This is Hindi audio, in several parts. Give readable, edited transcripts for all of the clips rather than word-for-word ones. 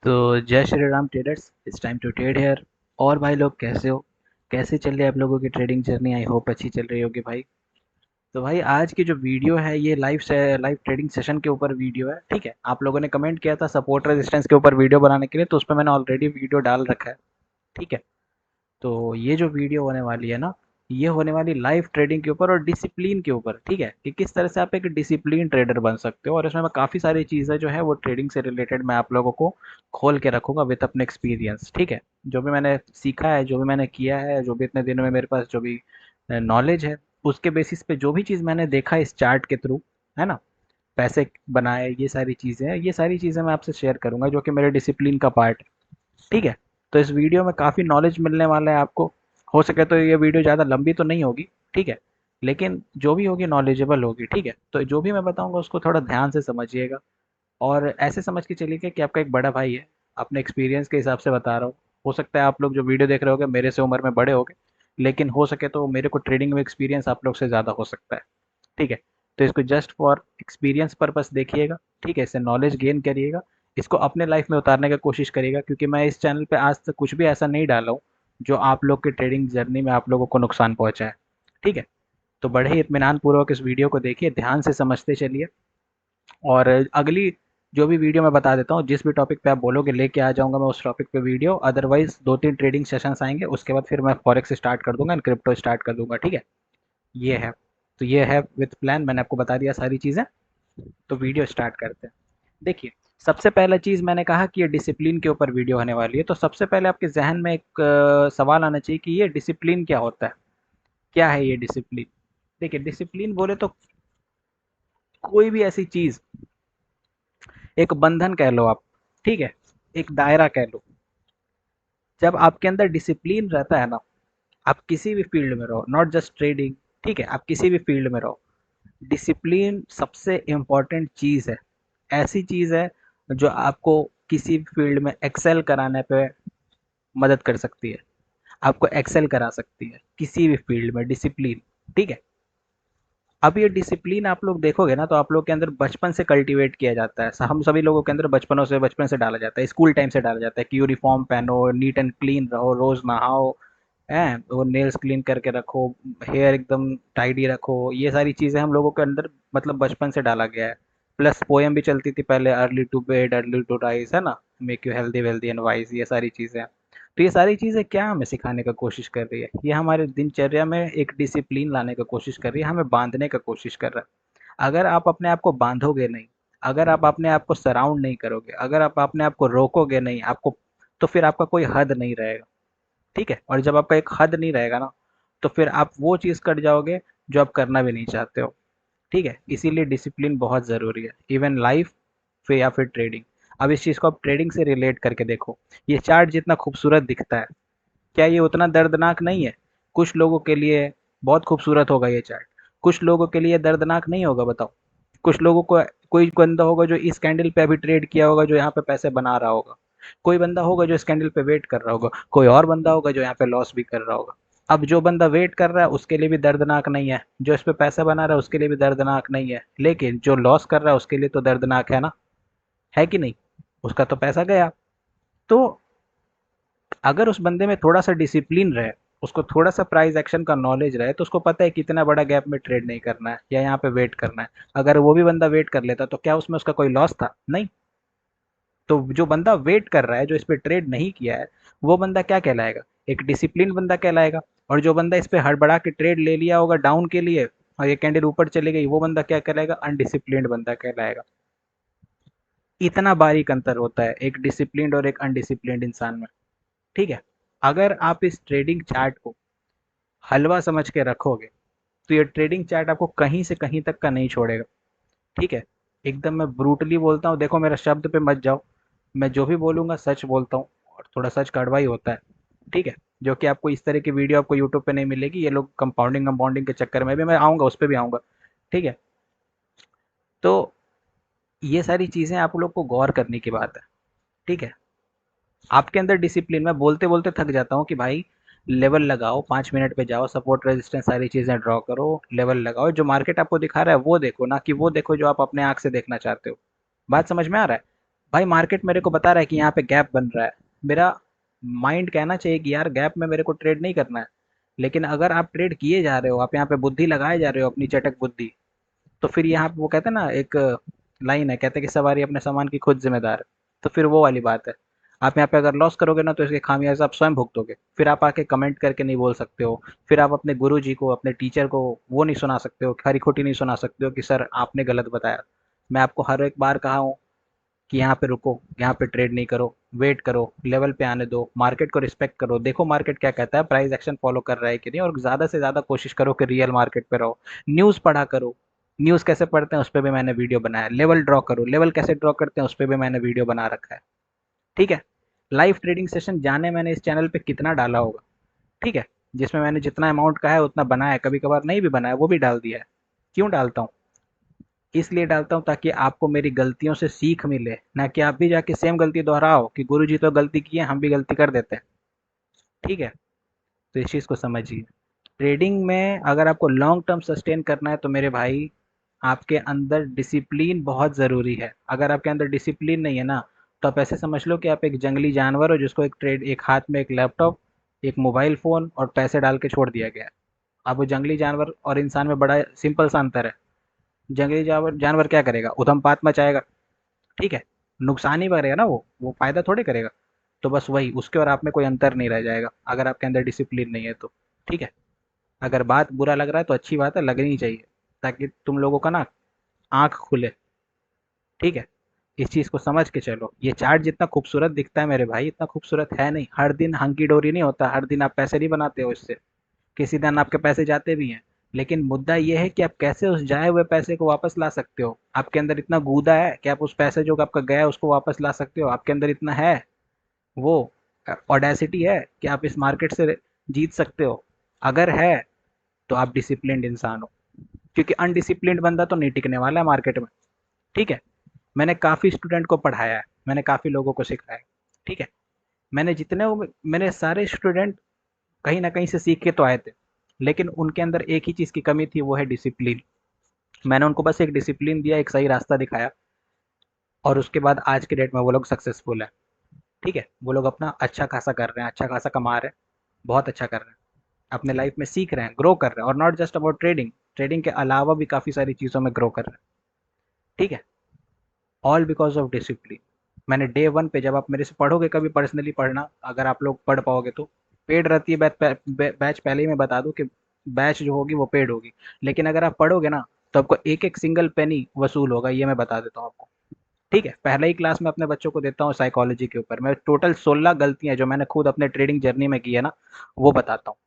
तो Jai Shri Ram traders, it's time to trade here. और भाई लोग कैसे हो? कैसे चल रही है आप लोगों की ट्रेडिंग जर्नी? आई होप अच्छी चल रही होगी भाई। तो भाई आज की जो वीडियो है ये लाइव ट्रेडिंग सेशन के ऊपर वीडियो है। ठीक है, आप लोगों ने कमेंट किया था सपोर्ट रेजिस्टेंस के ऊपर वीडियो बनाने के लिए, तो उस पर मैंने ऑलरेडी वीडियो डाल रखा है। ठीक है, तो ये जो वीडियो होने वाली है ना, ये होने वाली लाइव ट्रेडिंग के ऊपर और डिसिप्लिन के ऊपर। ठीक है, कि किस तरह से आप एक डिसिप्लिन ट्रेडर बन सकते हो, और इसमें मैं काफ़ी सारी चीज़ें जो है वो ट्रेडिंग से रिलेटेड मैं आप लोगों को खोल के रखूंगा विद अपने एक्सपीरियंस। ठीक है, जो भी मैंने सीखा है, जो भी मैंने किया है, जो भी इतने दिनों में मेरे पास जो भी नॉलेज है, उसके बेसिस पे जो भी चीज़ मैंने देखा इस चार्ट के थ्रू, है ना, पैसे बनाए, ये सारी चीज़ें मैं आपसे शेयर करूंगा जो कि मेरे डिसिप्लिन का पार्ट है। ठीक है, तो इस वीडियो में काफ़ी नॉलेज मिलने वाला है आपको। हो सके तो ये वीडियो ज़्यादा लंबी तो नहीं होगी। ठीक है, लेकिन जो भी होगी नॉलेजेबल होगी। ठीक है, तो जो भी मैं बताऊंगा उसको थोड़ा ध्यान से समझिएगा, और ऐसे समझ के चलिए कि आपका एक बड़ा भाई है, अपने एक्सपीरियंस के हिसाब से बता रहा हूँ। हो सकता है आप लोग जो वीडियो देख रहे होगे मेरे से उम्र में बड़े होगे, लेकिन हो सके तो मेरे को ट्रेडिंग में एक्सपीरियंस आप लोग से ज़्यादा हो सकता है। ठीक है, तो इसको जस्ट फॉर एक्सपीरियंस पर्पस देखिएगा। ठीक है, इससे नॉलेज गेन करिएगा, इसको अपने लाइफ में उतारने की कोशिश करिएगा, क्योंकि मैं इस चैनल पे आज तक कुछ भी ऐसा नहीं डाला हूँ जो आप लोग के ट्रेडिंग जर्नी में आप लोगों को नुकसान पहुंचाए। ठीक है, तो बड़े ही इत्मीनान पूर्वक इस वीडियो को देखिए, ध्यान से समझते चलिए। और अगली जो भी वीडियो मैं बता देता हूँ, जिस भी टॉपिक पे आप बोलोगे लेके आ जाऊंगा मैं उस टॉपिक पे वीडियो। अदरवाइज 2-3 ट्रेडिंग सेशंस आएंगे, उसके बाद फिर मैं फॉरेक्स स्टार्ट कर दूंगा एंड क्रिप्टो स्टार्ट कर दूंगा। ठीक है, ये है। तो ये है विथ प्लान, मैंने आपको बता दिया सारी चीज़ें। तो वीडियो स्टार्ट करते हैं। देखिए, सबसे पहला चीज़ मैंने कहा कि ये डिसिप्लिन के ऊपर वीडियो होने वाली है, तो सबसे पहले आपके जहन में एक सवाल आना चाहिए कि ये डिसिप्लिन क्या होता है, क्या है ये डिसिप्लिन। देखिए, डिसिप्लिन बोले तो कोई भी ऐसी चीज़, एक बंधन कह लो आप। ठीक है, एक दायरा कह लो। जब आपके अंदर डिसिप्लिन रहता है ना, आप किसी भी फील्ड में रहो, नॉट जस्ट ट्रेडिंग। ठीक है, आप किसी भी फील्ड में रहो, डिसिप्लिन सबसे इम्पोर्टेंट चीज़ है। ऐसी चीज़ है जो आपको किसी भी फील्ड में एक्सेल कराने पे मदद कर सकती है, आपको एक्सेल करा सकती है किसी भी फील्ड में, डिसिप्लिन। ठीक है, अब ये डिसिप्लिन आप लोग देखोगे ना, तो आप लोग के अंदर बचपन से कल्टीवेट किया जाता है। हम सभी लोगों के अंदर बचपन से डाला जाता है, स्कूल टाइम से डाला जाता है कि यूनिफॉर्म पहनो, नीट एंड क्लीन रहो, रोज नहाओ, हैं वो नेल्स क्लीन करके रखो, हेयर एकदम टाइडी रखो। ये सारी चीज़ें हम लोगों के अंदर मतलब बचपन से डाला गया है। प्लस पोएम भी चलती थी पहले, early to bed early to rise, है ना, make you healthy wealthy and wise, ये सारी चीज़ें। तो ये सारी चीज़ें क्या हमें सिखाने का कोशिश कर रही है, ये हमारे दिनचर्या में एक डिसिप्लिन लाने का कोशिश कर रही है, हमें बांधने का कोशिश कर रहा है। अगर आप अपने आप को बांधोगे नहीं, अगर आप अपने आप को सराउंड नहीं करोगे, अगर आप अपने आप को रोकोगे नहीं, आपको, तो फिर आपका कोई हद नहीं रहेगा। ठीक है, और जब आपका एक हद नहीं रहेगा ना, तो फिर आप वो चीज़ कर जाओगे जो आप करना भी नहीं चाहते हो। ठीक है, इसीलिए डिसिप्लिन बहुत ज़रूरी है, इवन लाइफ फिर या फिर ट्रेडिंग। अब इस चीज़ को आप ट्रेडिंग से रिलेट करके देखो। ये चार्ट जितना खूबसूरत दिखता है, क्या ये उतना दर्दनाक नहीं है? कुछ लोगों के लिए बहुत खूबसूरत होगा ये चार्ट, कुछ लोगों के लिए दर्दनाक नहीं होगा, बताओ। कुछ लोगों को, कोई बंदा होगा जो इस कैंडल पे अभी ट्रेड किया होगा, जो यहाँ पे पैसे बना रहा होगा। कोई बंदा होगा जो इस कैंडल पे वेट कर रहा होगा, कोई और बंदा होगा जो यहाँ पे लॉस भी कर रहा होगा। अब जो बंदा वेट कर रहा है उसके लिए भी दर्दनाक नहीं है, जो इस पे पैसा बना रहा है उसके लिए भी दर्दनाक नहीं है, लेकिन जो लॉस कर रहा है उसके लिए तो दर्दनाक है ना, है कि नहीं? उसका तो पैसा गया। तो अगर उस बंदे में थोड़ा सा डिसिप्लिन रहे, उसको थोड़ा सा प्राइस एक्शन का नॉलेज रहे, तो उसको पता है कितना बड़ा गैप में ट्रेड नहीं करना है या यहाँ पे वेट करना है। अगर वो भी बंदा वेट कर लेता तो क्या उसमें उसका कोई लॉस था? नहीं। तो जो बंदा वेट कर रहा है, जो इस पे ट्रेड नहीं किया है, वो बंदा क्या कहलाएगा? एक डिसिप्लिन बंदा कहलाएगा। और जो बंदा इस पे हड़बड़ा के ट्रेड ले लिया होगा डाउन के लिए, और ये कैंडल ऊपर चली गई, वो बंदा क्या कहलाएगा? अनडिसिप्लिन्ड बंदा कहलाएगा। इतना बारीक अंतर होता है एक डिसिप्लिन्ड और एक अनडिसिप्लिन्ड इंसान में। ठीक है, अगर आप इस ट्रेडिंग चार्ट को हलवा समझ के रखोगे, तो ये ट्रेडिंग चार्ट आपको कहीं से कहीं तक का नहीं छोड़ेगा। ठीक है, एकदम मैं ब्रूटली बोलता हूँ, देखो मेरा शब्द पे मत जाओ, मैं जो भी बोलूँगा सच बोलता हूँ, और थोड़ा सच कड़वा ही होता है। ठीक है, जो कि आपको इस तरह की वीडियो आपको यूट्यूब पे नहीं मिलेगी, ये लोग कंपाउंडिंग कंपाउंडिंग के चक्कर में भी, मैं आऊँगा उस पर भी आऊँगा। ठीक है, तो ये सारी चीज़ें आप लोग को गौर करने की बात है। ठीक है, आपके अंदर डिसिप्लिन, मैं बोलते बोलते थक जाता हूँ कि भाई लेवल लगाओ, 5 मिनट पे जाओ, सपोर्ट रेजिस्टेंस सारी चीज़ें ड्रॉ करो, लेवल लगाओ, जो मार्केट आपको दिखा रहा है वो देखो, ना कि वो देखो जो आप अपने आँख से देखना चाहते हो। बात समझ में आ रहा है? भाई मार्केट मेरे को बता रहा है कि यहाँ पे गैप बन रहा है, मेरा माइंड कहना चाहिए कि यार गैप में मेरे को ट्रेड नहीं करना है। लेकिन अगर आप ट्रेड किए जा रहे हो, आप यहाँ पे बुद्धि लगाए जा रहे हो अपनी चटक बुद्धि, तो फिर यहाँ पे वो कहते हैं ना, एक लाइन है, कहते हैं कि सवारी अपने सामान की खुद जिम्मेदार है। तो फिर वो वाली बात है। आप यहाँ पे अगर लॉस करोगे ना, तो इसके खामियाजा आप स्वयं भुगतोगे। फिर आप आके कमेंट करके नहीं बोल सकते हो। फिर आप अपने गुरु जी को, अपने टीचर को वो नहीं सुना सकते हो, खरी खोटी नहीं सुना सकते हो कि सर आपने गलत बताया। मैं आपको हर एक बार कहा हूँ कि यहाँ पे रुको, यहाँ पे ट्रेड नहीं करो, वेट करो, लेवल पे आने दो, मार्केट को रिस्पेक्ट करो, देखो मार्केट क्या कहता है, प्राइस एक्शन फॉलो कर रहा है कि नहीं, और ज़्यादा से ज़्यादा कोशिश करो कि रियल मार्केट पे रहो। न्यूज़ पढ़ा करो, न्यूज़ कैसे पढ़ते हैं उस पर भी मैंने वीडियो बनाया है। लेवल ड्रॉ करो, लेवल कैसे ड्रॉ करते हैं उस पर भी मैंने वीडियो बना रखा है। ठीक है। लाइव ट्रेडिंग सेशन जाने मैंने इस चैनल पे कितना डाला होगा। ठीक है। जिसमें मैंने जितना अमाउंट का है उतना बनाया, कभी कभार नहीं भी बनाया वो भी डाल दिया है। क्यों डालता हूँ? इसलिए डालता हूँ ताकि आपको मेरी गलतियों से सीख मिले, ना कि आप भी जाके सेम गलती दोहराओ कि गुरुजी तो गलती किए हम भी गलती कर देते हैं। ठीक है। तो इस चीज़ को समझिए। ट्रेडिंग में अगर आपको लॉन्ग टर्म सस्टेन करना है तो मेरे भाई, आपके अंदर डिसिप्लिन बहुत ज़रूरी है। अगर आपके अंदर डिसिप्लिन नहीं है ना, तो आप ऐसे समझ लो कि आप एक जंगली जानवर हो जिसको एक हाथ में एक लैपटॉप, एक मोबाइल फ़ोन और पैसे डाल के छोड़ दिया गया है। अब वो जंगली जानवर और इंसान में बड़ा सिंपल सा अंतर है। जंगली जानवर जानवर क्या करेगा? उधम-पात मचाएगा। ठीक है? नुकसान ही करेगा ना वो फ़ायदा थोड़ी करेगा। तो बस वही, उसके और आप में कोई अंतर नहीं रह जाएगा, अगर आपके अंदर डिसिप्लिन नहीं है तो। ठीक है? अगर बात बुरा लग रहा है तो अच्छी बात है, लगनी चाहिए, ताकि तुम लोगों का ना आँख खुले। ठीक है? इस चीज़ को समझ के चलो। ये चार्ट जितना खूबसूरत दिखता है मेरे भाई, इतना खूबसूरत है नहीं। हर दिन हंकी डोरी नहीं होता, हर दिन आप पैसे नहीं बनाते हो इससे। किसी दिन आपके पैसे जाते भी हैं। लेकिन मुद्दा ये है कि आप कैसे उस जाए हुए पैसे को वापस ला सकते हो। आपके अंदर इतना गूदा है कि आप उस पैसे जो आपका गया है उसको वापस ला सकते हो। आपके अंदर इतना है, वो ऑडेसिटी है कि आप इस मार्केट से जीत सकते हो। अगर है तो आप डिसिप्लिन्ड इंसान हो, क्योंकि अनडिसिप्लिन्ड बंदा तो नहीं टिकने वाला है मार्केट में। ठीक है? मैंने काफ़ी स्टूडेंट को पढ़ाया है, मैंने काफ़ी लोगों को सिखाया है। ठीक है? मैंने जितने वो मेरे सारे स्टूडेंट कहीं न कहीं से सीख के तो आए थे, लेकिन उनके अंदर एक ही चीज़ की कमी थी, वो है डिसिप्लिन। मैंने उनको बस एक डिसिप्लिन दिया, एक सही रास्ता दिखाया, और उसके बाद आज के डेट में वो लोग सक्सेसफुल है। ठीक है? वो लोग अपना अच्छा खासा कर रहे हैं, अच्छा खासा कमा रहे हैं, बहुत अच्छा कर रहे हैं। अपने लाइफ में सीख रहे हैं, ग्रो कर रहे हैं, और not just about trading, trading के अलावा भी काफ़ी सारी चीज़ों में ग्रो कर रहे हैं। ठीक है? All because of discipline. मैंने डे वन पे, जब आप मेरे से पढ़ोगे कभी पर्सनली पढ़ना, अगर आप लोग पढ़ पाओगे तो, पेड रहती है बैच पहले ही मैं बता दूं कि बैच जो होगी वो पेड होगी। लेकिन अगर आप पढ़ोगे ना, तो आपको एक एक सिंगल पेनी वसूल होगा, ये मैं बता देता हूँ आपको। ठीक है? पहले ही क्लास में अपने बच्चों को देता हूँ साइकोलॉजी के ऊपर, मैं टोटल 16 गलतियां जो मैंने खुद अपने ट्रेडिंग जर्नी में की है ना, वो बताता हूँ,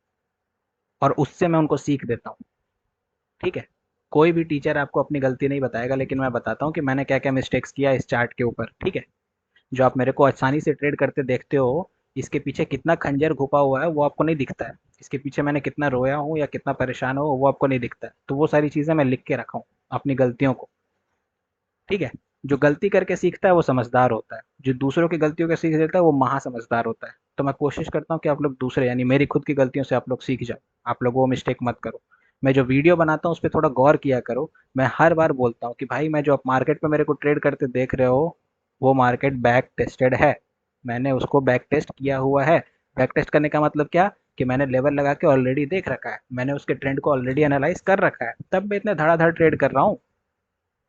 और उससे मैं उनको सीख देता हूँ। ठीक है? कोई भी टीचर आपको अपनी गलती नहीं बताएगा, लेकिन मैं बताता हूँ कि मैंने क्या क्या मिस्टेक्स किया इस चार्ट के ऊपर। ठीक है? जो आप मेरे को आसानी से ट्रेड करते देखते हो, इसके पीछे कितना खंजर घुपा हुआ है वो आपको नहीं दिखता है। इसके पीछे मैंने कितना रोया हूँ या कितना परेशान हूँ वो आपको नहीं दिखता है। तो वो सारी चीज़ें मैं लिख के रखा हूँ, अपनी गलतियों को। ठीक है? जो गलती करके सीखता है वो समझदार होता है, जो दूसरों की गलतियों का सीख लेता है वो महा समझदार होता है। तो मैं कोशिश करता हूँ कि आप लोग दूसरे, यानी मेरी खुद की गलतियों से आप लोग सीख जाओ। आप लोग वो मिस्टेक मत करो। मैं जो वीडियो बनाता हूँ उस पर थोड़ा गौर किया करो। मैं हर बार बोलता हूँ कि भाई, मैं जो आप मार्केट पे मेरे को ट्रेड करते देख रहे हो, वो मार्केट बैक टेस्टेड है। मैंने उसको बैक टेस्ट किया हुआ है। बैक टेस्ट करने का मतलब क्या? कि मैंने लेवल लगा के ऑलरेडी देख रखा है, मैंने उसके ट्रेंड को ऑलरेडी एनालाइज कर रखा है, तब मैं इतने धड़ाधड़ ट्रेड कर रहा हूँ।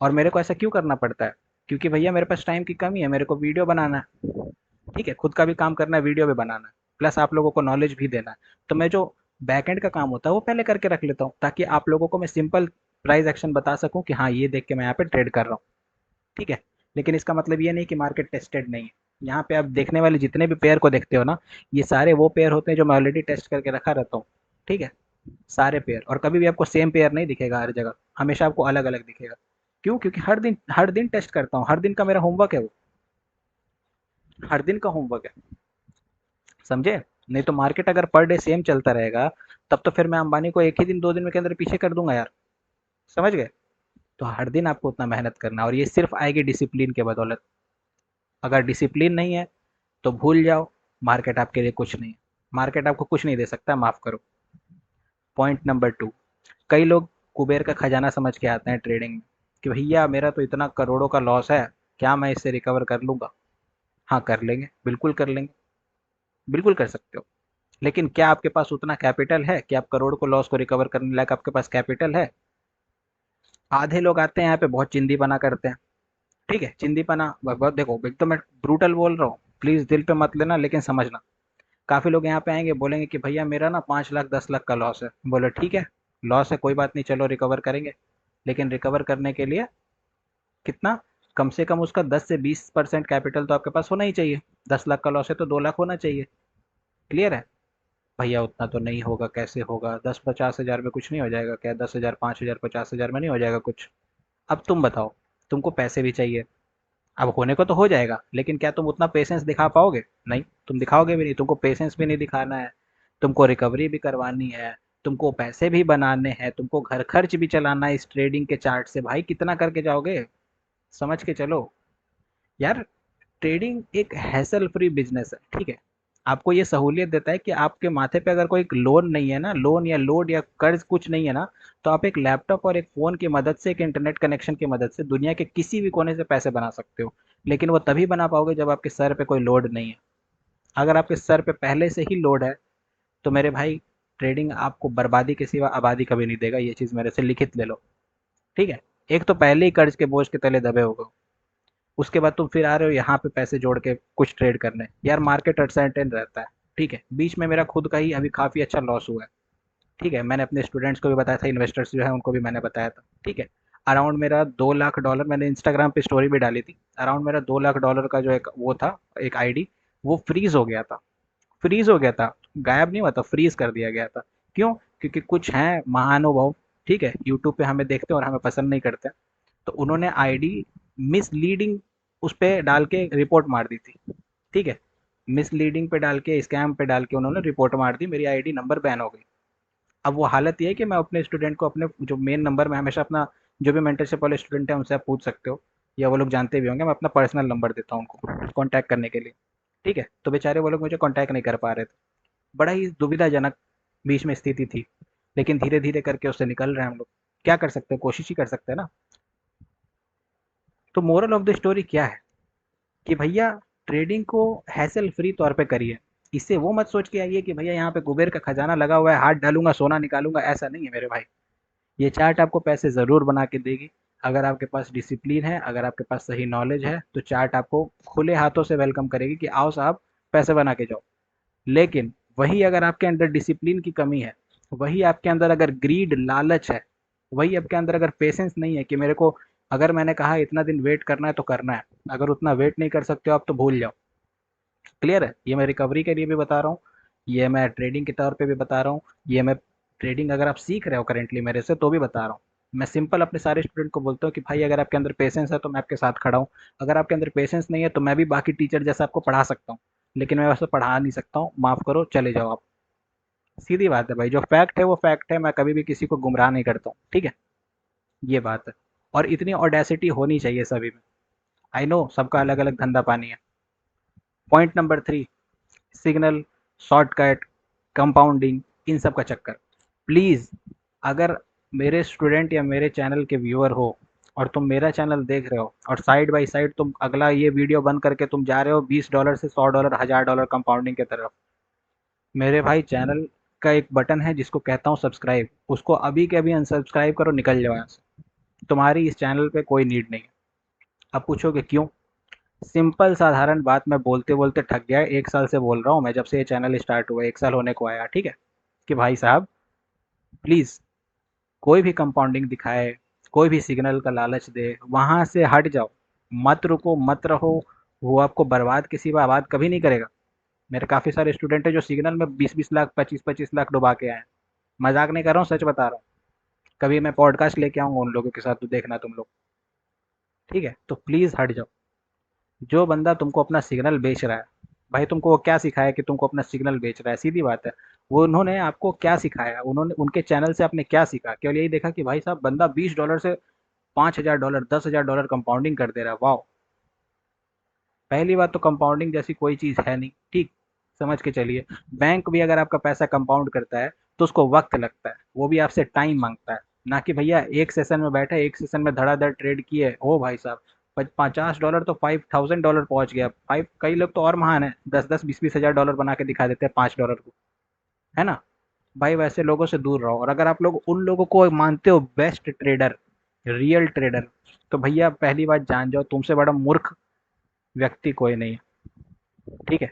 और मेरे को ऐसा क्यों करना पड़ता है? क्योंकि भैया मेरे पास टाइम की कमी है, मेरे को वीडियो बनाना है। ठीक है? खुद का भी काम करना है, वीडियो भी बनाना है, प्लस आप लोगों को नॉलेज भी देना है। तो मैं जो बैक एंड का काम होता है वो पहले करके रख लेता हूँ, ताकि आप लोगों को मैं सिंपल प्राइस एक्शन बता सकूं कि हाँ, ये देख के मैं यहाँ पे ट्रेड कर रहा हूँ। ठीक है? लेकिन इसका मतलब ये नहीं कि मार्केट टेस्टेड नहीं है। यहाँ पे आप देखने वाले जितने भी पेयर को देखते हो ना, ये सारे वो पेयर होते हैं जो मैं ऑलरेडी टेस्ट करके रखा रहता हूँ। ठीक है? सारे पेयर, और कभी भी आपको सेम पेयर नहीं दिखेगा हर जगह, हमेशा आपको अलग अलग दिखेगा। क्यों? क्योंकि हर दिन टेस्ट करता हूँ, हर दिन का मेरा होमवर्क है वो, हर दिन का होमवर्क है। समझे? नहीं तो मार्केट अगर पर डे सेम चलता रहेगा, तब तो फिर मैं अंबानी को एक ही दिन 2 दिन में के अंदर पीछे कर दूंगा यार। समझ गए? तो हर दिन आपको उतना मेहनत करना, और ये सिर्फ आएगी डिसिप्लिन के बदौलत। अगर डिसिप्लिन नहीं है तो भूल जाओ, मार्केट आपके लिए कुछ नहीं है। मार्केट आपको कुछ नहीं दे सकता, माफ करो। पॉइंट नंबर 2, कई लोग कुबेर का खजाना समझ के आते हैं ट्रेडिंग में, कि भैया मेरा तो इतना करोड़ों का लॉस है, क्या मैं इससे रिकवर कर लूँगा? हाँ, कर लेंगे, बिल्कुल कर लेंगे, बिल्कुल कर सकते हो। लेकिन क्या आपके पास उतना कैपिटल है कि आप करोड़ को लॉस को रिकवर करने लायक आपके पास कैपिटल है? आधे लोग आते हैं यहाँ पे बहुत चिंदीपना करते हैं, ठीक है? चिंदीपना बहुत, देखो एक तो मैं ब्रूटल बोल रहा हूँ, प्लीज़ दिल पे मत लेना, लेकिन समझना। काफ़ी लोग यहाँ पे आएँगे, बोलेंगे कि भैया मेरा ना 5 लाख 10 लाख का लॉस है। बोलो ठीक है, लॉस है कोई बात नहीं, चलो रिकवर करेंगे। लेकिन रिकवर करने के लिए कितना? कम से कम उसका 10 से 20% कैपिटल तो आपके पास होना ही चाहिए। 10 लाख का लॉस है तो 2 लाख होना चाहिए। क्लियर है? भैया उतना तो नहीं होगा, कैसे होगा? 10-50 हज़ार में कुछ नहीं हो जाएगा क्या? 10,000 5,000 50,000 में नहीं हो जाएगा कुछ? अब तुम बताओ, तुमको पैसे भी चाहिए। अब होने को तो हो जाएगा, लेकिन क्या तुम उतना पेशेंस दिखा पाओगे? नहीं, तुम दिखाओगे भी नहीं, तुमको पेशेंस भी नहीं दिखाना है, तुमको रिकवरी भी करवानी है, तुमको पैसे भी बनाने हैं, तुमको घर खर्च भी चलाना है इस ट्रेडिंग के चार्ट से। भाई कितना करके जाओगे? समझ के चलो यार। ट्रेडिंग एक हैसल फ्री बिजनेस है, ठीक है? आपको ये सहूलियत देता है कि आपके माथे पे अगर कोई लोन नहीं है ना, लोन या लोड या कर्ज कुछ नहीं है ना, तो आप एक लैपटॉप और एक फ़ोन की मदद से, एक इंटरनेट कनेक्शन की मदद से दुनिया के किसी भी कोने से पैसे बना सकते हो। लेकिन वो तभी बना पाओगे जब आपके सर पे कोई लोड नहीं है। अगर आपके सर पे पहले से ही लोड है, तो मेरे भाई ट्रेडिंग आपको बर्बादी के सिवा आबादी कभी नहीं देगा। ये चीज़ मेरे से लिखित ले लो, ठीक है? एक तो पहले ही कर्ज के बोझ के तले दबे हो गए, उसके बाद तुम फिर आ रहे हो यहाँ पे पैसे जोड़ के कुछ ट्रेड करने। यार मार्केट अनसर्टेन रहता है, ठीक है? बीच में मेरा खुद का ही अभी काफ़ी अच्छा लॉस हुआ है, ठीक है? मैंने अपने स्टूडेंट्स को भी बताया था, इन्वेस्टर्स जो है उनको भी मैंने बताया था, ठीक है? अराउंड मेरा 2 लाख डॉलर, मैंने इंस्टाग्राम पे स्टोरी भी डाली थी, अराउंड मेरा 2 लाख डॉलर का जो एक वो था, एक आईडी, वो फ्रीज हो गया था। फ्रीज हो गया था, गायब नहीं हुआ था, फ्रीज कर दिया गया था। क्यों? क्योंकि कुछ हैं महानुभाव, ठीक है, यूट्यूब पे हमें देखते हैं और हमें पसंद नहीं करते, तो उन्होंने आईडी मिसलीडिंग उस पे डाल के रिपोर्ट मार दी थी, ठीक है? मिसलीडिंग पे डाल के, स्कैम पे डाल के उन्होंने रिपोर्ट मार दी, मेरी आईडी नंबर बैन हो गई। अब वो हालत ये है कि मैं अपने स्टूडेंट को, अपने जो मेन नंबर में हमेशा अपना, जो भी मेंटरशिप वाले स्टूडेंट है उनसे आप पूछ सकते हो, या वो लोग जानते भी होंगे, मैं अपना पर्सनल नंबर देता हूँ उनको कांटेक्ट करने के लिए, ठीक है? तो बेचारे वो लोग मुझे कांटेक्ट नहीं कर पा रहे थे। बड़ा ही दुविधाजनक बीच में स्थिति थी, लेकिन धीरे धीरे करके उससे निकल रहे हैं हम लोग। क्या कर सकते हैं? कोशिश ही कर सकते हैं ना। तो मोरल ऑफ द स्टोरी क्या है कि भैया ट्रेडिंग को हैसल फ्री तौर पे करिए। इससे वो मत सोच के आइए कि भैया यहाँ पे कुबेर का खजाना लगा हुआ है, हाथ डालूंगा सोना निकालूंगा, ऐसा नहीं है मेरे भाई। ये चार्ट आपको पैसे ज़रूर बना के देगी। अगर आपके पास डिसिप्लिन है, अगर आपके पास सही नॉलेज है, तो चार्ट आपको खुले हाथों से वेलकम करेगी कि आओ साहब पैसे बना के जाओ। लेकिन वही अगर आपके अंदर डिसिप्लिन की कमी है, वही आपके अंदर अगर ग्रीड लालच है, वही आपके अंदर अगर पेशेंस नहीं है कि मेरे को, अगर मैंने कहा इतना दिन वेट करना है तो करना है, अगर उतना वेट नहीं कर सकते हो आप तो भूल जाओ। क्लियर है? ये मैं रिकवरी के लिए भी बता रहा हूँ, ये मैं ट्रेडिंग के तौर पे भी बता रहा हूँ, ये मैं ट्रेडिंग अगर आप सीख रहे हो करेंटली मेरे से तो भी बता रहा हूँ। मैं सिंपल अपने सारे स्टूडेंट को बोलता हूँ कि भाई अगर आपके अंदर पेशेंस है तो मैं आपके साथ खड़ा हूँ, अगर आपके अंदर पेशेंस नहीं है तो मैं भी बाकी टीचर जैसा आपको पढ़ा सकता हूँ, लेकिन मैं वैसे पढ़ा नहीं सकता हूँ, माफ़ करो, चले जाओ आप। सीधी बात है भाई, जो फैक्ट है वो फैक्ट है, मैं कभी भी किसी को गुमराह नहीं करता हूँ, ठीक है? ये बात है। और इतनी ऑडेसिटी होनी चाहिए सभी में। आई नो सबका अलग अलग धंधा पानी है। Point number 3, signal, shortcut, compounding, इन सब का चक्कर। प्लीज़, अगर मेरे स्टूडेंट या मेरे चैनल के व्यूअर हो और तुम मेरा चैनल देख रहे हो और साइड बाय साइड तुम अगला ये वीडियो बंद करके तुम जा रहे हो $20 से $100 $1000 कंपाउंडिंग की तरफ, मेरे भाई चैनल का एक बटन है जिसको कहता हूँ सब्सक्राइब, उसको अभी के अभी अनसब्सक्राइब करो, निकल जाओ यहाँ से। तुम्हारी इस चैनल पे कोई नीड नहीं है। अब पूछोगे क्यों? सिंपल साधारण बात, मैं बोलते बोलते थक गया, 1 साल से बोल रहा हूँ मैं, जब से ये चैनल स्टार्ट हुआ 1 साल होने को आया, ठीक है? कि भाई साहब प्लीज़, कोई भी कंपाउंडिंग दिखाए, कोई भी सिग्नल का लालच दे, वहाँ से हट जाओ, मत रुको, मत रहो। वो आपको बर्बाद के सिवा आबाद कभी नहीं करेगा। मेरे काफ़ी सारे स्टूडेंट हैं जो सिग्नल में 20-20 लाख 25-25 लाख डुबा के आए हैं। मजाक नहीं कर रहा हूँ, सच बता रहा हूँ। कभी मैं पॉडकास्ट लेके आऊँगा उन लोगों के साथ, तो देखना तुम लोग, ठीक है? तो प्लीज़ हट जाओ। जो बंदा तुमको अपना सिग्नल बेच रहा है, भाई तुमको वो क्या सिखाया कि तुमको अपना सिग्नल बेच रहा है? सीधी बात है। वो उन्होंने आपको क्या सिखाया? उन्होंने, उनके चैनल से आपने क्या सीखा? केवल यही देखा कि भाई साहब बंदा $20 से $5000 $10,000 कंपाउंडिंग कर दे रहा है, वाह। पहली बात तो कंपाउंडिंग जैसी कोई चीज़ है नहीं, ठीक? समझ के चलिए। बैंक भी अगर आपका पैसा कंपाउंड करता है तो उसको वक्त लगता है, वो भी आपसे टाइम मांगता है। ना कि भैया एक सेशन में बैठे, एक सेशन में धड़ाधड़ ट्रेड किए, ओ भाई साहब $50 तो $5,000 पहुंच गया। फाइव, कई लोग तो और महान है, 10-10 20-20 हज़ार डॉलर बना के दिखा देते हैं $5 को, है ना। भाई वैसे लोगों से दूर रहो, और अगर आप लोग उन लोगों को मानते हो बेस्ट ट्रेडर, रियल ट्रेडर, तो भैया पहली बात जान जाओ, तुमसे बड़ा मूर्ख व्यक्ति कोई नहीं है। ठीक है,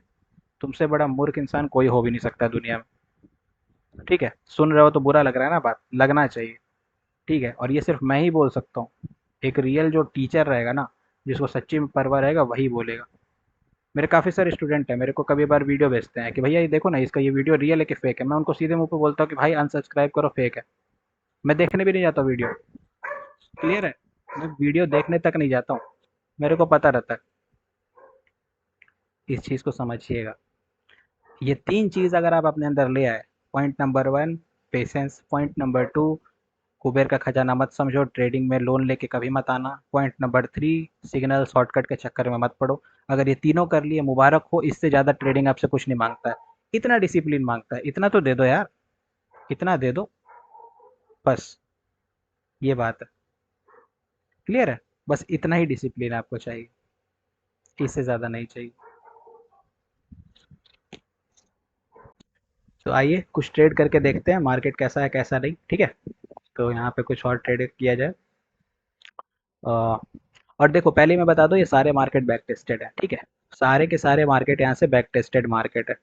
तुमसे बड़ा मूर्ख इंसान कोई हो भी नहीं सकता दुनिया में। ठीक है, सुन रहे हो तो बुरा लग रहा है ना, बात लगना चाहिए। ठीक है, और ये सिर्फ मैं ही बोल सकता हूँ। एक रियल जो टीचर रहेगा ना, जिसको सच्ची में परवाह रहेगा, वही बोलेगा। मेरे काफ़ी सारे स्टूडेंट हैं, मेरे को कभी बार वीडियो भेजते हैं कि भैया ये देखो ना, इसका ये वीडियो रियल है कि फेक है। मैं उनको सीधे मुंह पे बोलता हूँ कि भाई अनसब्सक्राइब करो, फेक है। मैं देखने भी नहीं जाता वीडियो। क्लियर है, मैं वीडियो देखने तक नहीं जाता हूँ, मेरे को पता रहता है। इस चीज़ को समझिएगा। ये 3 चीज़ अगर आप अपने अंदर ले आए, point number 1 patience, point number 2 Kuber का खजाना मत समझो, ट्रेडिंग में लोन लेके कभी मत आना, पॉइंट नंबर 3 सिग्नल शॉर्टकट के चक्कर में मत पड़ो। अगर ये तीनों कर लिए, मुबारक हो, इससे ज़्यादा ट्रेडिंग आपसे कुछ नहीं मांगता है। इतना डिसिप्लिन मांगता है, इतना तो दे दो यार, इतना दे दो, बस ये बात है। क्लियर है, बस इतना ही डिसिप्लिन आपको चाहिए, इससे ज़्यादा नहीं चाहिए। तो आइए कुछ ट्रेड करके देखते हैं, मार्केट कैसा है कैसा नहीं। ठीक है, तो यहाँ पे कुछ और ट्रेड किया जाए। अ, और देखो पहले मैं बता दूं, ये सारे मार्केट बैक टेस्टेड है। ठीक है, सारे के सारे मार्केट यहाँ से बैक टेस्टेड मार्केट है।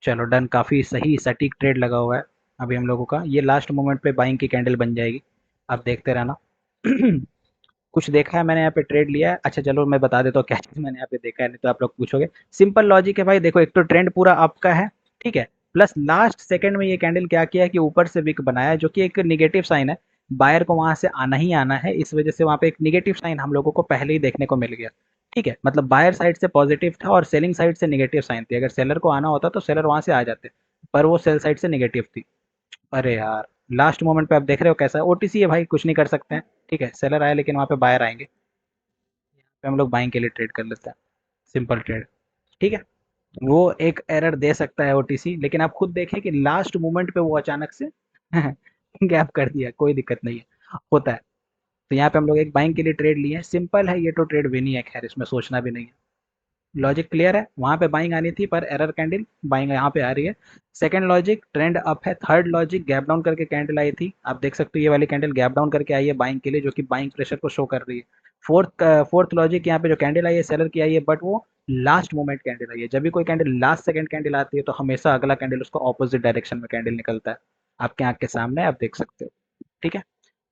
चलो डन, काफ़ी सही सटीक ट्रेड लगा हुआ है अभी हम लोगों का। ये लास्ट मोमेंट पे बाइंग की कैंडल बन जाएगी, आप देखते रहना। कुछ देखा है मैंने यहाँ पे, ट्रेड लिया है। अच्छा चलो मैं बता देता हूँ क्या चीज़ मैंने यहाँ पे देखा है, नहीं तो आप लोग पूछोगे। सिंपल लॉजिक है भाई, देखो एक तो ट्रेंड पूरा आपका है। ठीक है, प्लस लास्ट सेकंड में ये कैंडल क्या किया है कि ऊपर से विक बनाया है, जो कि एक निगेटिव साइन है। बायर को वहां से आना ही आना है, इस वजह से वहां पे एक निगेटिव साइन हम लोगों को पहले ही देखने को मिल गया। ठीक है, मतलब बायर साइड से पॉजिटिव था और सेलिंग साइड से निगेटिव साइन थी। अगर सेलर को आना होता तो सेलर वहां से आ जाते, पर वो सेल साइड से निगेटिव थी। अरे यार, लास्ट मोमेंट पे आप देख रहे हो कैसा है, ओटीसी है भाई, कुछ नहीं कर सकते हैं। ठीक है, सेलर आए लेकिन वहां पे बायर आएंगे, पे हम लोग बाइंग के लिए ट्रेड कर लेते हैं, सिंपल ट्रेड। ठीक है, वो एक एरर दे सकता है ओटीसी, लेकिन आप खुद देखें कि लास्ट मोमेंट पे वो अचानक से गैप कर दिया, कोई दिक्कत नहीं है, होता है। तो यहाँ पे हम लोग एक बाइंग के लिए ट्रेड लिए हैं, सिंपल है, ये तो ट्रेड भी नहीं है, खैर इसमें सोचना भी नहीं है। लॉजिक क्लियर है, वहां पे बाइंग आनी थी पर एरर कैंडल, बाइंग यहाँ पे आ रही है। सेकंड लॉजिक ट्रेंड अप है। थर्ड लॉजिक गैप डाउन करके कैंडल आई थी, आप देख सकते हो ये वाली कैंडल गैप डाउन करके आई है बाइंग के लिए, जो कि बाइंग प्रेशर को शो कर रही है। फोर्थ लॉजिक यहाँ पे जो कैंडल आई है सेलर की आई है, बट वो लास्ट मोमेंट कैंडल आई है। जब भी कोई कैंडल लास्ट सेकंड कैंडल आती है तो हमेशा अगला कैंडल उसको ऑपोजिट डायरेक्शन में कैंडल निकलता है, आपके आंख के सामने आप देख सकते हो। ठीक है,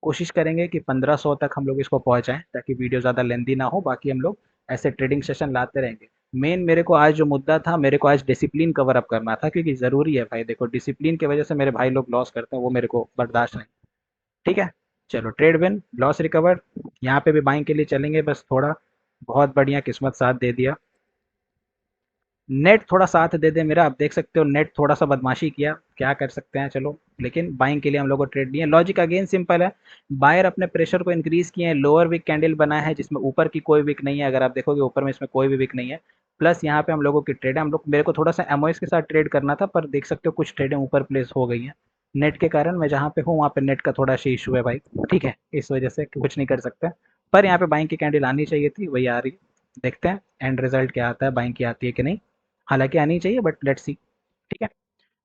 कोशिश करेंगे कि 1500 तक हम लोग इसको पहुंचाएं, ताकि वीडियो ज़्यादा लेंदी ना हो। बाकी हम लोग ऐसे ट्रेडिंग सेशन लाते रहेंगे। मेन मेरे को आज जो मुद्दा था, मेरे को आज डिसिप्लिन कवर अप करना था, क्योंकि ज़रूरी है भाई। देखो डिसिप्लिन की वजह से मेरे भाई लोग लॉस करते हैं, वो मेरे को बर्दाश्त नहीं। ठीक है, चलो ट्रेड विन, लॉस रिकवर। यहाँ पे भी बाइंग के लिए चलेंगे, बस थोड़ा बहुत बढ़िया किस्मत साथ दे दिया। नेट थोड़ा साथ दे दे मेरा, आप देख सकते हो नेट थोड़ा सा बदमाशी किया, क्या कर सकते हैं चलो। लेकिन बाइंग के लिए हम लोग को ट्रेड दिए। लॉजिक अगेन सिंपल है, बायर अपने प्रेशर को इंक्रीज किए हैं, लोअर विक कैंडल बना है जिसमें ऊपर की कोई विक नहीं है। अगर आप देखोगे ऊपर में इसमें कोई भी विक नहीं है। प्लस यहाँ पे हम लोगों की ट्रेड है, हम लोग, मेरे को थोड़ा सा एमओएस के साथ ट्रेड करना था, पर देख सकते हो कुछ ट्रेडें ऊपर प्लेस हो गई हैं नेट के कारण। मैं जहाँ पे हूँ वहाँ पे नेट का थोड़ा सा इशू है भाई। ठीक है, इस वजह से कुछ नहीं कर सकते, पर यहाँ पे बाइंग की कैंडल आनी चाहिए थी, वही आ रही है। देखते हैं एंड रिजल्ट क्या आता है, बाइंग की आती है कि नहीं। हालांकि आनी चाहिए, बट लेट्स सी। ठीक है,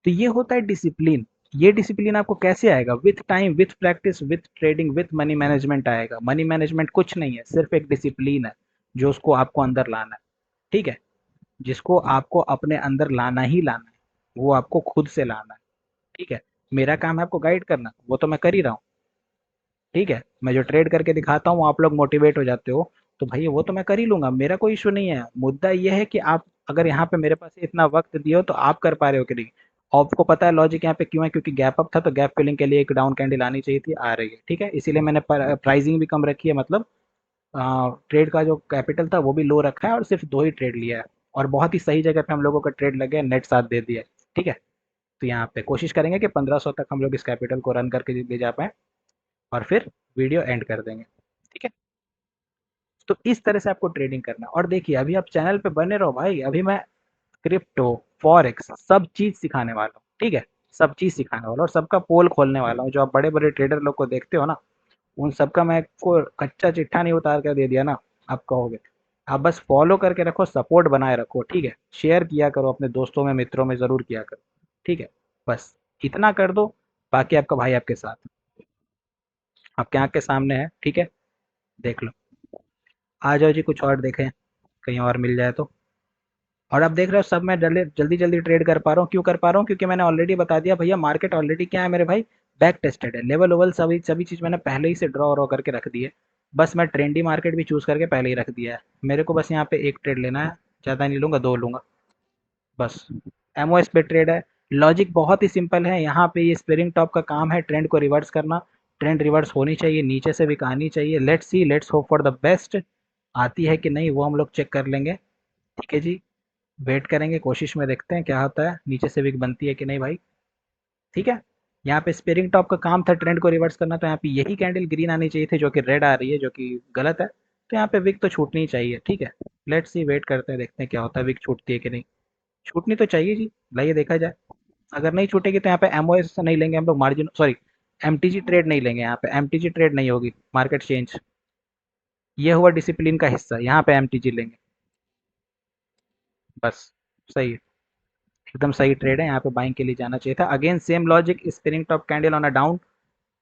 तो ये होता है डिसिप्लिन। ये डिसिप्लिन आपको कैसे आएगा? With time, with practice, with trading, with money management आएगा। मनी मैनेजमेंट कुछ नहीं है, सिर्फ एक डिसिप्लिन है, जो उसको आपको अंदर लाना है। ठीक है, जिसको आपको अपने अंदर लाना ही लाना है, वो आपको खुद से लाना है। ठीक है, मेरा काम है आपको गाइड करना, वो तो मैं कर ही रहा हूँ। ठीक है, मैं जो ट्रेड करके दिखाता हूँ आप लोग मोटिवेट हो जाते हो, तो भाई वो तो मैं कर ही लूंगा, मेरा कोई इशू नहीं है। मुद्दा ये है कि आप अगर यहाँ पे मेरे पास इतना वक्त दिए हो तो आप कर पा रहे हो कि नहीं। आपको पता है लॉजिक यहाँ पे क्यों है, क्योंकि गैप अप था, तो गैप फिलिंग के लिए एक डाउन कैंडल आनी चाहिए थी, आ रही है। ठीक है, इसीलिए मैंने प्राइसिंग भी कम रखी है, मतलब ट्रेड का जो कैपिटल था वो भी लो रखा है, और सिर्फ 2 ही ट्रेड लिया है। और बहुत ही सही जगह पे हम लोगों का ट्रेड लग गया, नेट साथ दे दिया है। ठीक है, तो यहाँ पे कोशिश करेंगे कि 1500 तक हम लोग इस कैपिटल को रन करके ले जा पाए, और फिर वीडियो एंड कर देंगे। ठीक है, तो इस तरह से आपको ट्रेडिंग करना है। और देखिए अभी आप चैनल पे बने रहो भाई, अभी मैं क्रिप्टो, फॉरेक्स, सब चीज सिखाने वाला हूँ। ठीक है, सब चीज सिखाने वाला हूँ, और सबका पोल खोलने वाला हूँ। जो आप बड़े बड़े ट्रेडर लोग को देखते हो ना, उन सबका मैं आपको कच्चा चिट्ठा नहीं उतार कर दे दिया ना, आप कहोगे। आप बस फॉलो करके रखो, सपोर्ट बनाए रखो, ठीक है? शेयर किया करो अपने दोस्तों में, मित्रों में ज़रूर किया करो, ठीक है? बस इतना कर दो, बाकी आपका भाई आपके साथ, आपके आँख के सामने है, ठीक है? देख लो। आ जाओ जी, कुछ और देखें, कहीं और मिल जाए तो। और आप देख रहे हो सब मैं जल्दी जल्दी ट्रेड कर पा रहा हूँ, क्यों कर पा रहा हूँ? क्योंकि मैंने ऑलरेडी बता दिया भैया, मार्केट ऑलरेडी क्या है मेरे भाई, बैक टेस्टेड है, लेवल लेवल सभी सभी चीज़ मैंने पहले ही से ड्रॉ ड्रॉ करके रख दी है। बस मैं ट्रेंडी मार्केट भी चूज़ करके पहले ही रख दिया है, मेरे को बस यहाँ पे एक ट्रेड लेना है, ज़्यादा नहीं लूँगा, दो लूँगा बस। एमओएस पे ट्रेड है, लॉजिक बहुत ही सिंपल है, यहाँ पे ये स्पेयरिंग टॉप का काम है ट्रेंड को रिवर्स करना। ट्रेंड रिवर्स होनी चाहिए, नीचे से विक आनी चाहिए, let's see, let's hope for the best. आती है कि नहीं वो हम लोग चेक कर लेंगे, ठीक है जी? वेट करेंगे, कोशिश में देखते हैं क्या होता है, नीचे से विक बनती है कि नहीं भाई, ठीक है? यहाँ पे स्पेयरिंग टॉप का काम था ट्रेंड को रिवर्स करना, तो यहाँ पे यही कैंडल ग्रीन आनी चाहिए थी, जो कि रेड आ रही है, जो कि गलत है। तो यहाँ पे विक तो छूटनी ही चाहिए, ठीक है? लेट्स सी, वेट करते हैं, देखते हैं क्या होता है, विक छूटती है कि नहीं। छूटनी तो चाहिए जी, लाइए देखा जाए। अगर नहीं छूटेगी तो यहाँ पे एमओएस नहीं लेंगे हम लोग, मार्जिन सॉरी, एमटीजी ट्रेड नहीं लेंगे, यहाँ पे एमटीजी ट्रेड नहीं होगी, मार्केट चेंज। ये हुआ डिसिप्लिन का हिस्सा, यहाँ पे एमटीजी लेंगे, बस। सही है, एकदम सही ट्रेड है, यहाँ पे बाइंग के लिए जाना चाहिए था। Again same logic, spinning top candle on a down,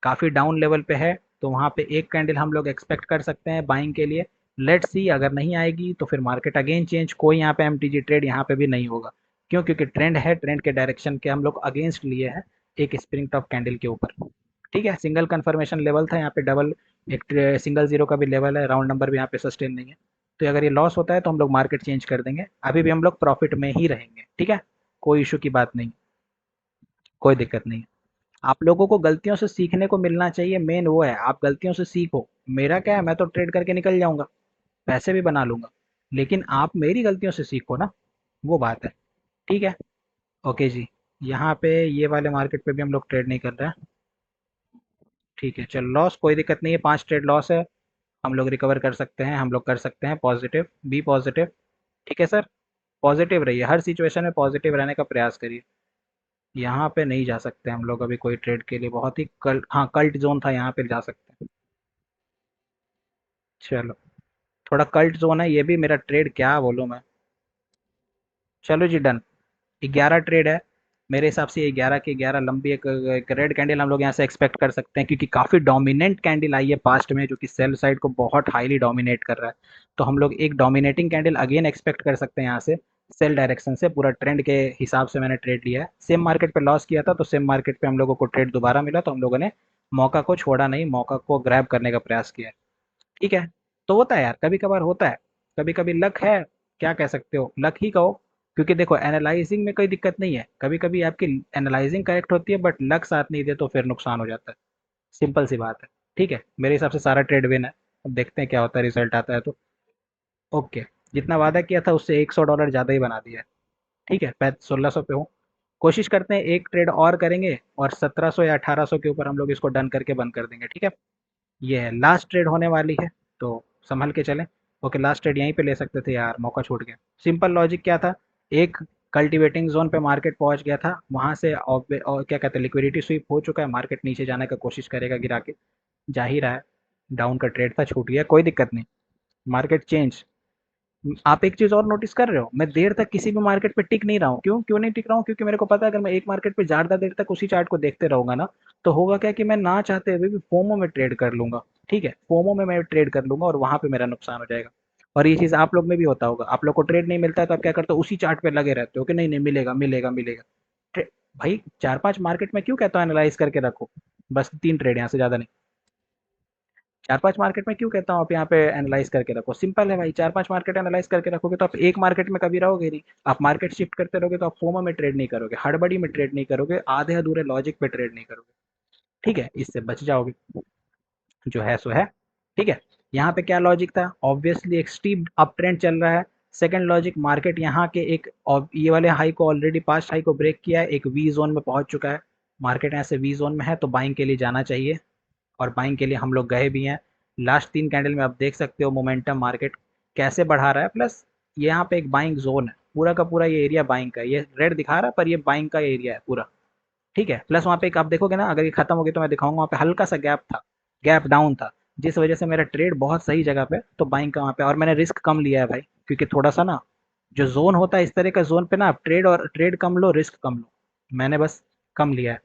काफ़ी डाउन लेवल पे है, तो वहाँ पे एक कैंडल हम लोग एक्सपेक्ट कर सकते हैं बाइंग के लिए। लेट्स सी, अगर नहीं आएगी तो फिर मार्केट अगेन चेंज, कोई यहाँ पे एमटीजी ट्रेड यहाँ पे भी नहीं होगा। क्यों? क्योंकि ट्रेंड है, ट्रेंड के डायरेक्शन के हम लोग अगेंस्ट लिए हैं, एक स्प्रिंग टॉप कैंडल के ऊपर, ठीक है? सिंगल कंफर्मेशन लेवल था, यहाँ पे डबल, एक सिंगल जीरो का भी लेवल है, राउंड नंबर भी यहाँ पे सस्टेन नहीं है। तो अगर ये लॉस होता है तो हम लोग मार्केट चेंज कर देंगे, अभी भी हम लोग प्रॉफिट में ही रहेंगे, ठीक है? कोई इशू की बात नहीं, कोई दिक्कत नहीं। आप लोगों को गलतियों से सीखने को मिलना चाहिए, मेन वो है, आप गलतियों से सीखो। मेरा क्या है, मैं तो ट्रेड करके निकल जाऊंगा, पैसे भी बना लूंगा, लेकिन आप मेरी गलतियों से सीखो ना, वो बात है, ठीक है? ओके जी, यहाँ पे ये वाले मार्केट पे भी हम लोग ट्रेड नहीं कर रहे हैं, ठीक है? चलो, लॉस कोई दिक्कत नहीं है, 5 ट्रेड लॉस है, हम लोग रिकवर कर सकते हैं, हम लोग कर सकते हैं पॉजिटिव, बी पॉजिटिव, ठीक है सर? पॉजिटिव रहिए, हर सिचुएशन में पॉजिटिव रहने का प्रयास करिए। यहाँ पे नहीं जा सकते हम लोग अभी कोई ट्रेड के लिए, बहुत ही कल्ट, हाँ कल्ट जोन था, यहाँ पे जा सकते हैं। चलो, थोड़ा कल्ट जोन है ये भी, मेरा ट्रेड क्या बोलूँ मैं। चलो जी, डन। 11 ट्रेड है, मेरे हिसाब से ये 11 की 11 लंबी एक रेड कैंडल हम लोग यहाँ से एक्सपेक्ट कर सकते हैं, क्योंकि काफ़ी डोमिनेंट कैंडल आई है पास्ट में, जो कि सेल साइड को बहुत हाईली डोमिनेट कर रहा है। तो हम लोग एक डोमिनेटिंग कैंडल अगेन एक्सपेक्ट कर सकते हैं यहाँ से, सेल डायरेक्शन से, पूरा ट्रेंड के हिसाब से मैंने ट्रेड लिया है। सेम मार्केट पे लॉस किया था, तो सेम मार्केट पे हम लोगों को ट्रेड दोबारा मिला, तो हम लोगों ने मौका को छोड़ा नहीं, मौका को ग्रैब करने का प्रयास किया है, ठीक है? तो होता है यार, कभी कभार होता है, कभी कभी लक है, क्या कह सकते हो, लक ही कहो। क्योंकि देखो, एनालाइजिंग में कोई दिक्कत नहीं है, कभी कभी आपकी एनालाइजिंग करेक्ट होती है, बट लक साथ नहीं दे तो फिर नुकसान हो जाता है, सिंपल सी बात है, ठीक है? मेरे हिसाब से सारा ट्रेड विन है, अब देखते हैं क्या होता है, रिजल्ट आता है तो। ओके, जितना वादा किया था उससे $100 ज़्यादा ही बना दिया है, ठीक है? 1600 पे हो, कोशिश करते हैं एक ट्रेड और करेंगे, और 1700 या 1800 के ऊपर हम लोग इसको डन करके बंद कर देंगे, ठीक है? ये है लास्ट ट्रेड होने वाली है, तो संभल के चलें। ओके, लास्ट ट्रेड यहीं पे ले सकते थे यार, मौका छूट गया। सिंपल लॉजिक क्या था, एक कल्टीवेटिंग जोन पे मार्केट पहुंच गया था, वहां से और क्या कहते हैं, लिक्विडिटी स्वीप हो चुका है, मार्केट नीचे जाने का कोशिश करेगा गिरा के, जा ही रहा है, डाउन का ट्रेड था, छूट गया, कोई दिक्कत नहीं। मार्केट चेंज, आप एक चीज़ और नोटिस कर रहे हो, मैं देर तक किसी भी मार्केट पे टिक नहीं रहा हूँ, क्यों क्यों नहीं टिक रहा हूँ? क्योंकि मेरे को पता है, अगर मैं एक मार्केट पे ज़्यादा देर तक उसी चार्ट को देखते रहूंगा ना, तो होगा क्या कि मैं ना चाहते हुए भी फोमो में ट्रेड कर लूंगा, ठीक है? फोमो में मैं ट्रेड कर लूंगा, और वहां पे मेरा नुकसान हो जाएगा। और ये चीज़ आप लोग में भी होता होगा, आप लोग को ट्रेड नहीं मिलता है तो आप क्या करते हो, उसी चार्ट पे लगे रहते हो कि नहीं नहीं मिलेगा मिलेगा मिलेगा। भाई 4-5 मार्केट में क्यों कहता हूँ एनालाइज करके रखो, बस 3 ट्रेड यहाँ से ज़्यादा नहीं। 4-5 मार्केट में क्यों कहता हूँ आप यहाँ पे एनालाइज करके रखो, सिंपल है भाई, 4-5 मार्केट एनालाइज करके रखोगे तो आप एक मार्केट में कभी रहोगे नहीं, आप मार्केट शिफ्ट करते रहोगे, तो आप फोमो में ट्रेड नहीं करोगे, हड़बड़ी में ट्रेड नहीं करोगे, आधे अधूरे लॉजिक पे ट्रेड नहीं करोगे, ठीक है? इससे बच जाओगे, जो है सो है, ठीक है? यहाँ पे क्या लॉजिक था, ऑब्वियसली एक स्टीप अप ट्रेंड चल रहा है। सेकंड लॉजिक, मार्केट यहाँ के एक ये वाले हाई को ऑलरेडी, पास्ट हाई को ब्रेक किया है, एक वी जोन में पहुंच चुका है, मार्केट यहाँ से वी जोन में है, तो बाइंग के लिए जाना चाहिए, और बाइंग के लिए हम लोग गए भी हैं। लास्ट 3 कैंडल में आप देख सकते हो मोमेंटम मार्केट कैसे बढ़ा रहा है, प्लस यहाँ पे एक बाइंग जोन है, पूरा का पूरा ये एरिया बाइंग का है, ये रेड दिखा रहा है पर ये बाइंग का एरिया है पूरा, ठीक है? प्लस वहाँ पे एक आप देखोगे ना, अगर ये खत्म हो गई तो मैं दिखाऊंगा, वहाँ पे हल्का सा गैप था, गैप डाउन था, जिस वजह से मेरा ट्रेड बहुत सही जगह पे, तो बाइंग का वहाँ पे, और मैंने रिस्क कम लिया है भाई, क्योंकि थोड़ा सा ना जो जोन होता है इस तरह का जोन पे ना, आप ट्रेड कम लो, रिस्क कम लो। मैंने बस कम लिया है।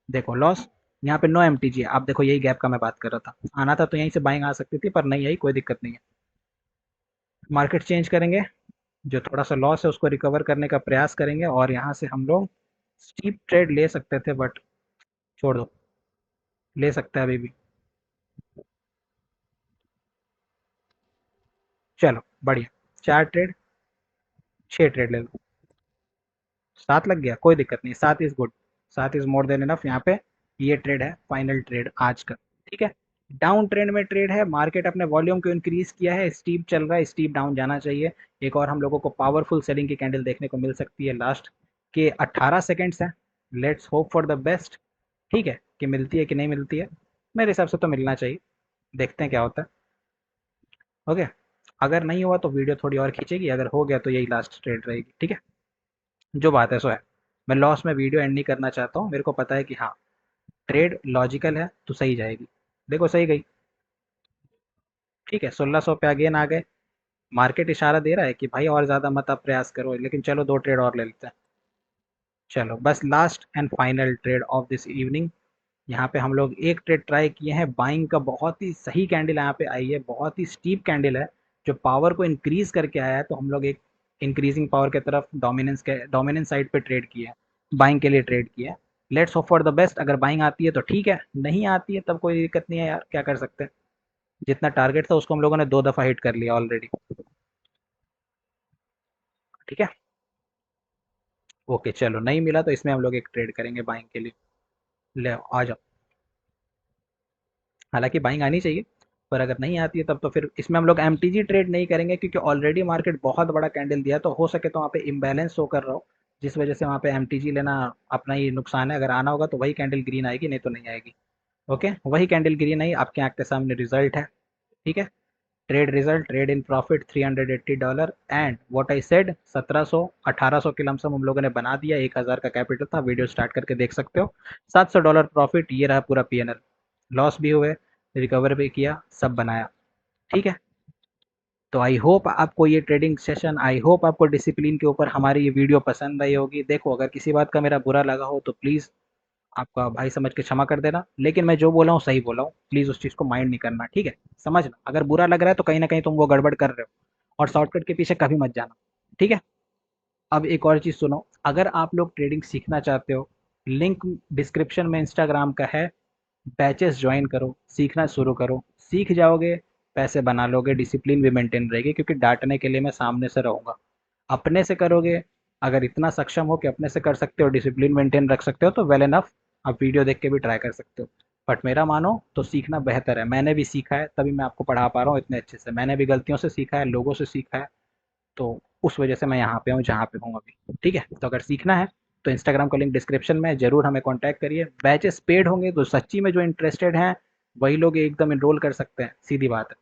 देखो लॉस, यहाँ पे नो एमटीजी है। आप देखो यही गैप का मैं बात कर रहा था, आना था तो यहीं से बाइंग आ सकती थी, पर नहीं आई, कोई दिक्कत नहीं है। मार्केट चेंज करेंगे, जो थोड़ा सा लॉस है उसको रिकवर करने का प्रयास करेंगे, और यहाँ से हम लोग स्टीप ट्रेड ले सकते थे, बट छोड़ दो, ले सकते हैं अभी भी। चलो बढ़िया, 4 ट्रेड, 6 ट्रेड ले लो। 7 लग गया, कोई दिक्कत नहीं, 7 is good, 7 is more than enough. यहाँ पे ये ट्रेड है फाइनल ट्रेड आज का। ठीक है, डाउन ट्रेंड में ट्रेड है, मार्केट अपने वॉल्यूम को इंक्रीज किया है, स्टीप चल रहा है, स्टीप डाउन जाना चाहिए। एक और हम लोगों को पावरफुल सेलिंग की कैंडल देखने को मिल सकती है, लास्ट के 18 सेकेंड्स है। Let's hope for the best. ठीक है, कि मिलती है कि नहीं मिलती है, मेरे हिसाब से तो मिलना चाहिए, देखते हैं क्या होता है। ओके, अगर नहीं हुआ तो वीडियो थोड़ी और खींचेगी, अगर हो गया तो यही लास्ट ट्रेड रहेगी। ठीक है, जो बात है सो है। मैं लॉस में वीडियो एंड नहीं करना चाहता हूँ, मेरे को पता है कि हाँ, ट्रेड लॉजिकल है तो सही जाएगी। देखो सही गई। ठीक है, 1600 पे अगेन आ गए। मार्केट इशारा दे रहा है कि भाई और ज़्यादा मत आप प्रयास करो, लेकिन चलो 2 ट्रेड और ले लेते हैं। चलो बस last and final trade off this evening. यहाँ पे हम लोग एक ट्रेड ट्राई किए हैं, बाइंग का बहुत ही सही कैंडल यहाँ पे आई है, बहुत ही स्टीप कैंडल है, जो पावर को इंक्रीज करके आया है, तो हम लोग एक इंक्रीजिंग पावर के तरफ डोमिनेंस साइड पे ट्रेड किया है, बाइंग के लिए ट्रेड किया है। Let's hope for the best, अगर बाइंग आती है तो ठीक है, नहीं आती है तब कोई दिक्कत नहीं है यार, क्या कर सकते हैं। जितना टारगेट था उसको हम लोगों ने 2 दफ़ा हिट कर लिया ऑलरेडी। ठीक है, ओके चलो, नहीं मिला तो इसमें हम लोग एक ट्रेड करेंगे बाइंग के लिए। ले आओ, आ जाओ। हालांकि बाइंग आनी चाहिए, पर अगर नहीं आती है तब तो फिर इसमें हम लोग एमटीजी ट्रेड नहीं करेंगे, क्योंकि ऑलरेडी मार्केट बहुत बड़ा कैंडल दिया, तो हो सके तो वहाँ पे इम्बैलेंस शो कर रहा हो, जिस वजह से वहाँ पे एमटीजी लेना अपना ही नुकसान है। अगर आना होगा तो वही कैंडल ग्रीन आएगी, नहीं तो नहीं आएगी। ओके, वही कैंडल ग्रीन आई, आपके आंख के सामने रिजल्ट है। ठीक है, trade result, trade in profit $380, and what I said, 1700 1800 के लमसम हम लोगों ने बना दिया, 1000 का कैपिटल था, वीडियो स्टार्ट करके देख सकते हो। $700 प्रॉफिट, ये रहा पूरा पीएनएल। लॉस भी हुए, रिकवर भी किया, सब बनाया। ठीक है, तो आई होप आपको ये ट्रेडिंग सेशन, आई होप आपको डिसिप्लिन के ऊपर हमारी ये वीडियो पसंद आई होगी। देखो अगर किसी बात का मेरा बुरा लगा हो तो प्लीज़ आपका भाई समझ के क्षमा कर देना, लेकिन मैं जो बोला हूँ सही बोला हूँ, प्लीज़ उस चीज़ को माइंड नहीं करना। ठीक है, समझना, अगर बुरा लग रहा है तो कहीं ना कहीं तुम वो गड़बड़ कर रहे हो, और शॉर्टकट के पीछे कभी मत जाना। ठीक है, अब एक और चीज़ सुनो, अगर आप लोग ट्रेडिंग सीखना चाहते हो, लिंक डिस्क्रिप्शन में इंस्टाग्राम का है, बैचेस ज्वाइन करो, सीखना शुरू करो, सीख जाओगे, पैसे बना लोगे, डिसिप्लिन भी मेंटेन रहेगी, क्योंकि डांटने के लिए मैं सामने से रहूँगा। अपने से करोगे, अगर इतना सक्षम हो कि अपने से कर सकते हो, डिसिप्लिन मेंटेन रख सकते हो, तो वेल एनफ, आप वीडियो देख के भी ट्राई कर सकते हो। बट मेरा मानो तो सीखना बेहतर है, मैंने भी सीखा है, तभी मैं आपको पढ़ा पा रहा हूँ इतने अच्छे से। मैंने भी गलतियों से सीखा है, लोगों से सीखा है, तो उस वजह से मैं यहाँ पे हूँ जहाँ पे हूँ अभी। ठीक है, तो अगर सीखना है तो इंस्टाग्राम का लिंक डिस्क्रिप्शन में है, जरूर हमें कॉन्टैक्ट करिए। बैचेस पेड होंगे तो सच्ची में जो इंटरेस्टेड हैं वही लोग एकदम इनरोल कर सकते हैं, सीधी बात है।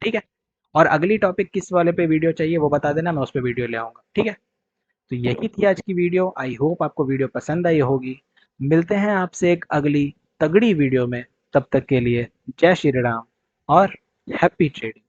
ठीक है, और अगली टॉपिक किस वाले पे वीडियो चाहिए वो बता देना, मैं उस पर वीडियो ले आऊँगा। ठीक है, तो यही थी आज की वीडियो, आई होप आपको वीडियो पसंद आई होगी। मिलते हैं आपसे एक अगली तगड़ी वीडियो में, तब तक के लिए जय श्री राम और हैप्पी ट्रेडिंग।